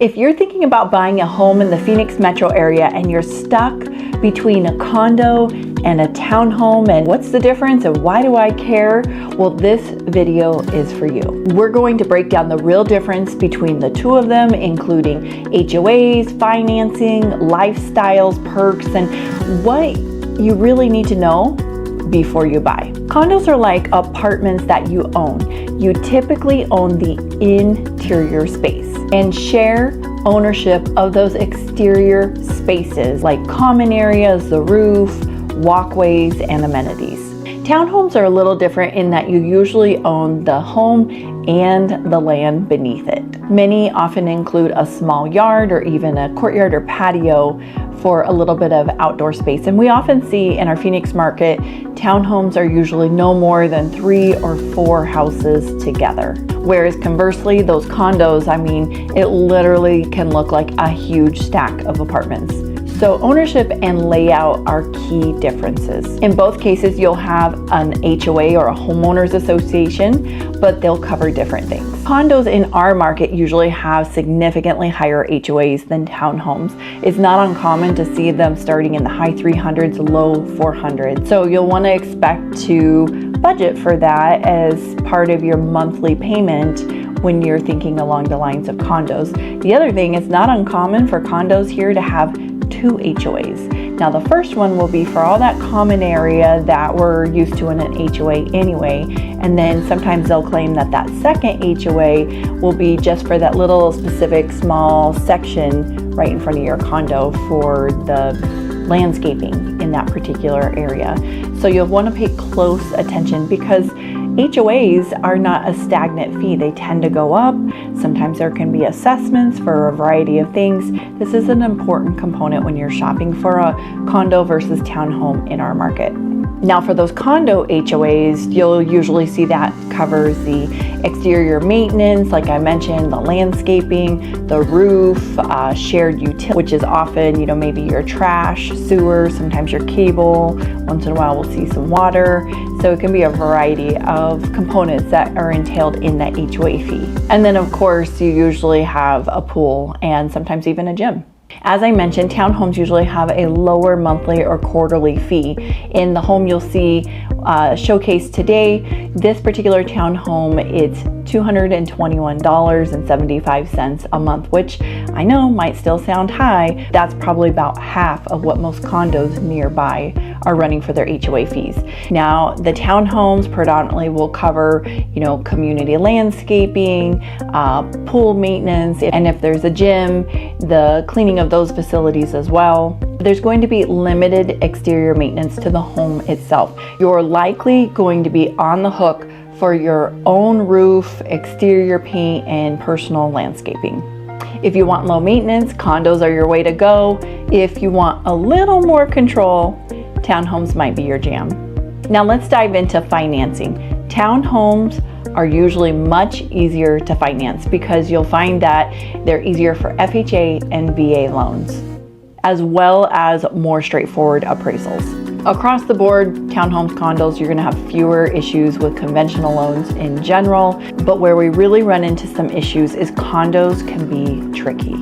If you're thinking about buying a home in the Phoenix metro area and you're stuck between a condo and a townhome and what's the difference and why do I care? Well, this video is for you. We're going to break down the real difference between the two of them, including HOAs, financing, lifestyles, perks, and what you really need to know before you buy. Condos are like apartments that you own. You typically own the interior space and share ownership of those exterior spaces like common areas, the roof, walkways, and amenities. Townhomes are a little different in that you usually own the home and the land beneath it. Many often include a small yard or even a courtyard or patio for a little bit of outdoor space. And we often see in our Phoenix market, townhomes are usually no more than 3 or 4 houses together. Whereas conversely, those condos, it literally can look like a huge stack of apartments. So ownership and layout are key differences. In both cases, you'll have an HOA or a homeowners association, but they'll cover different things. Condos in our market usually have significantly higher HOAs than townhomes. It's not uncommon to see them starting in the high 300s, low 400s. So you'll want to expect to budget for that as part of your monthly payment when you're thinking along the lines of condos. The other thing, it's not uncommon for condos here to have 2 HOAs. Now the first one will be for all that common area that we're used to in an HOA anyway, and then sometimes they'll claim that that second HOA will be just for that little specific small section right in front of your condo for the landscaping in that particular area. So you'll want to pay close attention because HOAs are not a stagnant fee. They tend to go up. Sometimes there can be assessments for a variety of things. This is an important component when you're shopping for a condo versus townhome in our market. Now for those condo HOAs, you'll usually see that covers the exterior maintenance, like I mentioned, the landscaping, the roof, shared utility, which is often, maybe your trash, sewer, sometimes your cable. Once in a while we'll see some water. So it can be a variety of components that are entailed in that HOA fee. And then of course you usually have a pool and sometimes even a gym. As I mentioned, townhomes usually have a lower monthly or quarterly fee. In the home you'll see showcased today, this particular townhome, it's $221.75 a month, which I know might still sound high. That's probably about half of what most condos nearby are running for their HOA fees. Now, the townhomes predominantly will cover, community landscaping, pool maintenance, and if there's a gym, the cleaning of those facilities as well. There's going to be limited exterior maintenance to the home itself. You're likely going to be on the hook for your own roof, exterior paint, and personal landscaping. If you want low maintenance, condos are your way to go. If you want a little more control, townhomes might be your jam. Now let's dive into financing. Townhomes are usually much easier to finance because you'll find that they're easier for FHA and VA loans, as well as more straightforward appraisals. Across the board, townhomes, condos, you're gonna have fewer issues with conventional loans in general, but where we really run into some issues is condos can be tricky.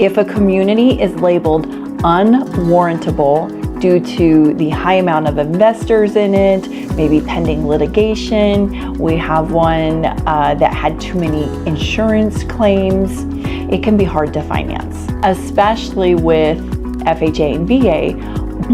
If a community is labeled unwarrantable due to the high amount of investors in it, maybe pending litigation, we have one that had too many insurance claims, it can be hard to finance, especially with FHA and VA,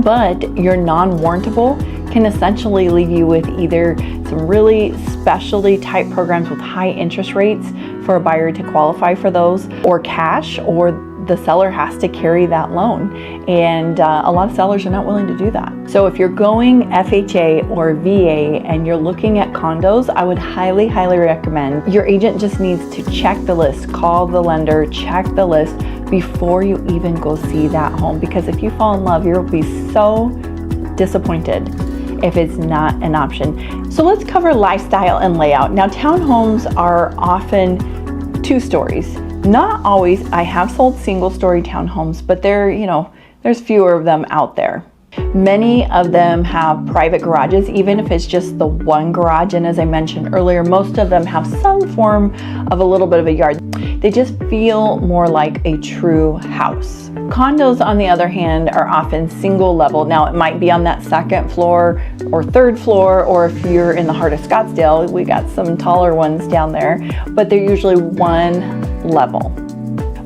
but your non-warrantable can essentially leave you with either some really specialty type programs with high interest rates for a buyer to qualify for those, or cash, or the seller has to carry that loan. And a lot of sellers are not willing to do that. So if you're going FHA or VA and you're looking at condos, I would highly, highly recommend your agent just needs to check the list, call the lender, check the list before you even go see that home. Because if you fall in love, you'll be so disappointed if it's not an option. So let's cover lifestyle and layout. Now, townhomes are often 2 stories. Not always. I have sold single story townhomes, but there's fewer of them out there. Many of them have private garages, even if it's just the one garage. And as I mentioned earlier, most of them have some form of a little bit of a yard. They just feel more like a true house. Condos, on the other hand, are often single level. Now, it might be on that second floor or third floor, or if you're in the heart of Scottsdale, we got some taller ones down there, but they're usually one level.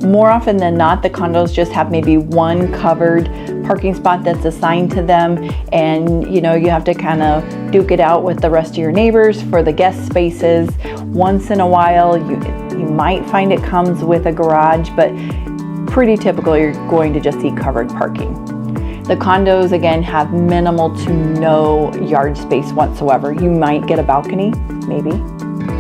More often than not, the condos just have maybe one covered parking spot that's assigned to them, and you have to kind of duke it out with the rest of your neighbors for the guest spaces. Once in a while, you might find it comes with a garage, but pretty typical you're going to just see covered parking. The condos, again, have minimal to no yard space whatsoever. You might get a balcony, maybe.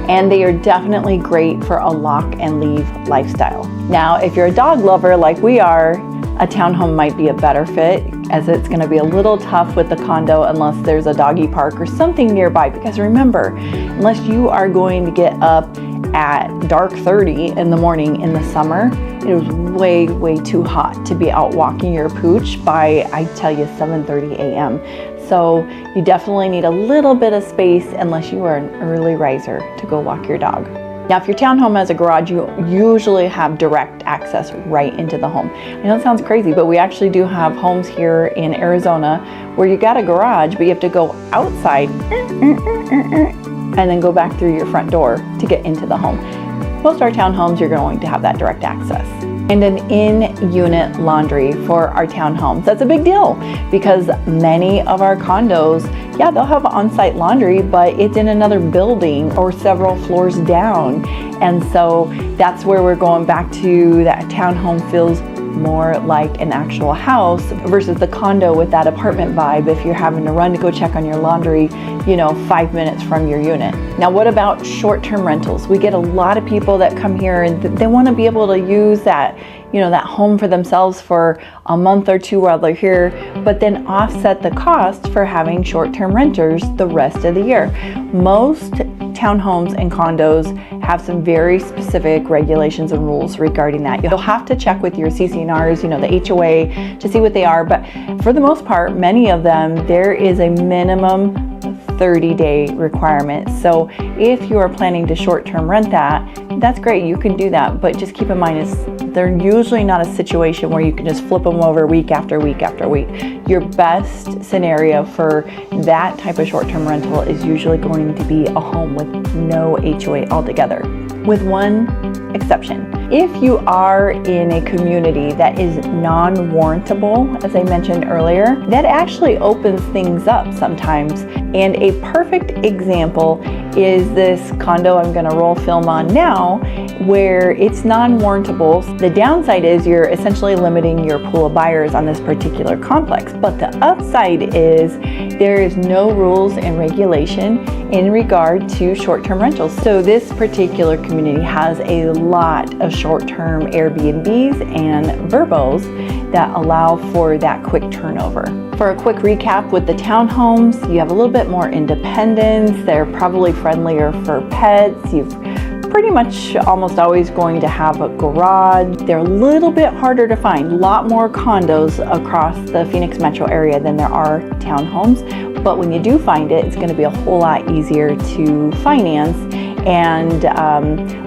And they are definitely great for a lock and leave lifestyle. Now, if you're a dog lover like we are, a townhome might be a better fit, as it's going to be a little tough with the condo unless there's a doggy park or something nearby. Because remember, unless you are going to get up at dark 30 in the morning in the summer, it was way, way too hot to be out walking your pooch by, I tell you, 7:30 a.m. So you definitely need a little bit of space unless you are an early riser to go walk your dog. Now, if your townhome has a garage, you usually have direct access right into the home. I know it sounds crazy, but we actually do have homes here in Arizona where you got a garage, but you have to go outside and then go back through your front door to get into the home. Most of our townhomes, you're going to have that direct access. And an in-unit laundry for our townhomes. That's a big deal because many of our condos, yeah, they'll have on-site laundry, but it's in another building or several floors down. And so that's where we're going back to that townhome feels more like an actual house versus the condo with that apartment vibe if you're having to run to go check on your laundry, 5 minutes from your unit. Now, what about short-term rentals? We get a lot of people that come here and they want to be able to use that, that home for themselves for a month or two while they're here, but then offset the cost for having short-term renters the rest of the year. Most townhomes and condos have some very specific regulations and rules regarding that. You'll have to check with your CC&Rs, the HOA, to see what they are, but for the most part, many of them, there is a minimum 30-day requirement. So if you are planning to short-term rent that's great, you can do that, but just keep in mind they're usually not a situation where you can just flip them over week after week after week. Your best scenario for that type of short-term rental is usually going to be a home with no HOA altogether, with one exception. If you are in a community that is non-warrantable, as I mentioned earlier, that actually opens things up sometimes. And a perfect example is this condo I'm going to roll film on now, where it's non-warrantable. The downside is you're essentially limiting your pool of buyers on this particular complex, but the upside is there is no rules and regulation in regard to short-term rentals. So this particular community has a lot of short-term Airbnbs and verbos that allow for that quick turnover. For a quick recap with the townhomes, you have a little bit more independence. They're probably friendlier for pets. You've pretty much almost always going to have a garage. They're a little bit harder to find. A lot more condos across the Phoenix metro area than there are townhomes. But when you do find it, it's going to be a whole lot easier to finance and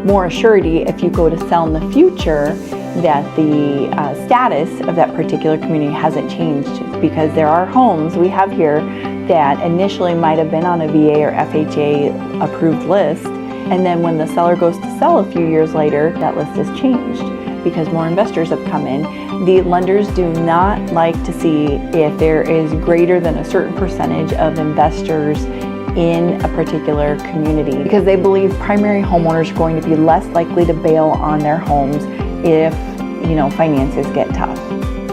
more assurity if you go to sell in the future that the status of that particular community hasn't changed, because there are homes we have here that initially might have been on a VA or FHA approved list, and then when the seller goes to sell a few years later, that list has changed because more investors have come in. The lenders do not like to see if there is greater than a certain percentage of investors in a particular community, because they believe primary homeowners are going to be less likely to bail on their homes if finances get tough.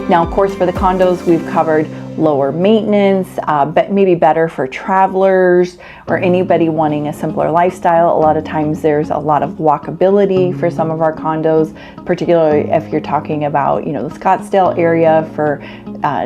Now, of course, for the condos, we've covered lower maintenance, but maybe better for travelers or anybody wanting a simpler lifestyle. A lot of times there's a lot of walkability for some of our condos, particularly if you're talking about, the Scottsdale area for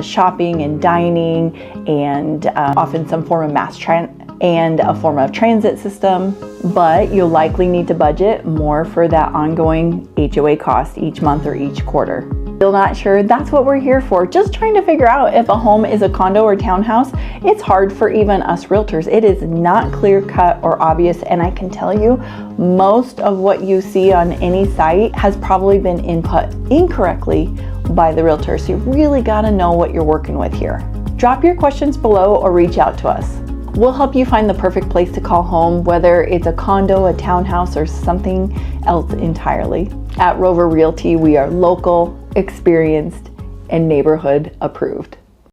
shopping and dining, and often some form of mass transit and a form of transit system. But you'll likely need to budget more for that ongoing HOA cost each month or each quarter. Still not sure? That's what we're here for. Just trying to figure out if a home is a condo or townhouse. It's hard for even us realtors. It is not clear cut or obvious, and I can tell you most of what you see on any site has probably been input incorrectly by the realtor. So you really got to know what you're working with here. Drop your questions below or reach out to us. We'll help you find the perfect place to call home, whether it's a condo, a townhouse, or something else entirely. At Rover Realty, we are local, experienced, and neighborhood approved.